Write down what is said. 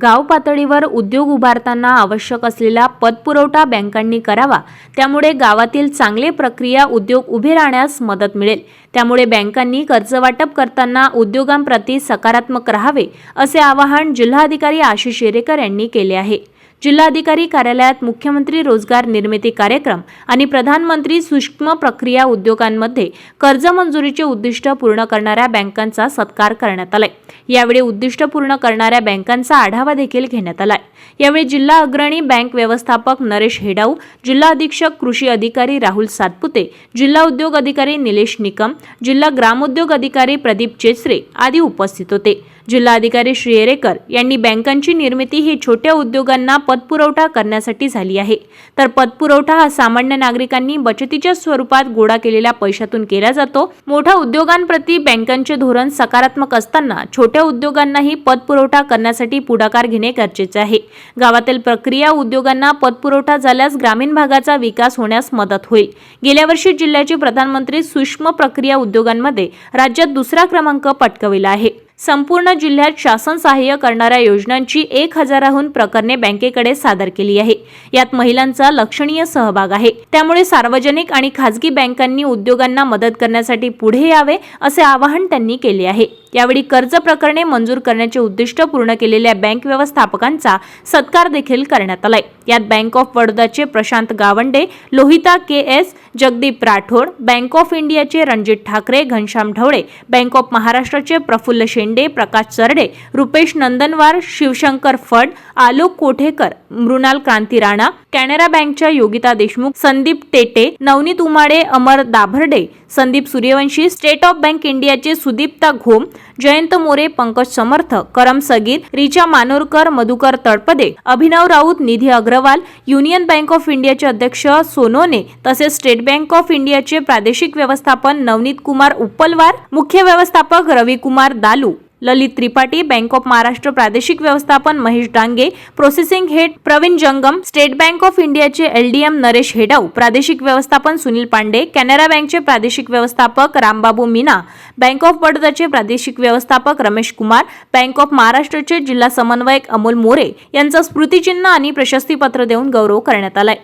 गाव पातळीवर उद्योग उभारताना आवश्यक असलेला पतपुरवठा बँकांनी करावा, त्यामुळे गावातील चांगले प्रक्रिया उद्योग उभे राहण्यास मदत मिळेल। त्यामुळे बँकांनी कर्ज वाटप करताना उद्योगांप्रती सकारात्मक राहावे, असे आवाहन जिल्हाधिकारी आशिष येरेकर यांनी केले आहे। जिल्हाधिकारी कार्यालयात मुख्यमंत्री रोजगार निर्मिती कार्यक्रम आणि प्रधानमंत्री सूक्ष्म प्रक्रिया उद्योगांमध्ये कर्ज मंजुरीचे उद्दिष्ट पूर्ण करणाऱ्या बँकांचा सत्कार करण्यात आलाय। यावेळी उद्दिष्ट पूर्ण करणाऱ्या बँकांचा आढावा देखील घेण्यात आलाय। यावेळी जिल्हा अग्रणी बँक व्यवस्थापक नरेश हेडाऊ, जिल्हा अधीक्षक कृषी अधिकारी राहुल सातपुते, जिल्हा उद्योग अधिकारी निलेश निकम, जिल्हा ग्रामोद्योग अधिकारी प्रदीप चेचरे आदी उपस्थित होते। जिल्हाधिकारी श्री येरेकर यांनी बँकांची निर्मिती ही छोट्या उद्योगांना पतपुरवठा करण्यासाठी झाली आहे, तर पतपुरवठा हा सामान्य नागरिकांनी बचतीच्या स्वरूपात गोळा केलेल्या पैशातून केला जातो। मोठ्या उद्योगांप्रती बँकांचे धोरण सकारात्मक असताना छोट्या उद्योगांनाही पतपुरवठा करण्यासाठी पुढाकार घेणे गरजेचे आहे। गावातील प्रक्रिया उद्योगांना पतपुरवठा झाल्यास ग्रामीण भागाचा विकास होण्यास मदत होईल। गेल्या वर्षी जिल्ह्याचे प्रधानमंत्री सूक्ष्म प्रक्रिया उद्योगांमध्ये राज्यात दुसरा क्रमांक पटकाविला आहे। संपूर्ण जिल्ह्यात शासन सहाय्य करणाऱ्या योजनांची 1000हून प्रकरणे बँकेकडे सादर केली आहे। यात महिलांचा लक्षणीय सहभाग आहे। त्यामुळे सार्वजनिक आणि खासगी बँकांनी उद्योगांना मदत करण्यासाठी पुढे यावे, असे आवाहन त्यांनी केले आहे। यावेळी कर्ज प्रकरणे मंजूर करण्याचे उद्दिष्ट पूर्ण केलेल्या बँक व्यवस्थापकांचा सत्कार देखील करण्यात आलाय। यात बँक ऑफ बडोदाचे Prashant Gawande, Lohita KS., Jagdeep Rathod, bank of इंडियाचे रणजित ठाकरे, घनश्याम ढवळे, बँक ऑफ महाराष्ट्राचे प्रफुल्ल शेंडे, प्रकाश चरडे, रुपेश नंदनवार, शिवशंकर फड, आलोक कोठेकर, मृणाल क्रांती राणा, कॅनरा बँकच्या Yogita Deshmukh, Sandeep Tete, Navneet Umade, Amar Dabharde, Sandeep Suryavanshi, state of bank इंडियाचे Sudipta Ghom, Jayant More, Pankaj Samarth, Karam Sagir, Richa Manorkar, Madhukar Talpade, Abhinav Raut, Nidhi Agarwal, union bank of इंडियाचे अध्यक्ष सोनोने, तसेच स्टेट बँक ऑफ इंडियाचे प्रादेशिक व्यवस्थापन नवनीत कुमार उप्पलवार, मुख्य व्यवस्थापक रविकुमार दालू, ललित त्रिपाठी, बँक ऑफ महाराष्ट्र प्रादेशिक व्यवस्थापन महेश डांगे, प्रोसेसिंग हेड प्रवीण जंगम, स्टेट बँक ऑफ इंडियाचे एलडीएम नरेश हेडाऊ, प्रादेशिक व्यवस्थापन सुनील पांडे, कॅनरा बँकचे प्रादेशिक व्यवस्थापक रामबाबू मीना, बँक ऑफ बडोदाचे प्रादेशिक व्यवस्थापक रमेश कुमार, बँक ऑफ महाराष्ट्राचे जिल्हा समन्वयक अमोल मोरे यांचा स्मृतिचिन्ह आणि प्रशस्तीपत्र देऊन गौरव करण्यात आलाय।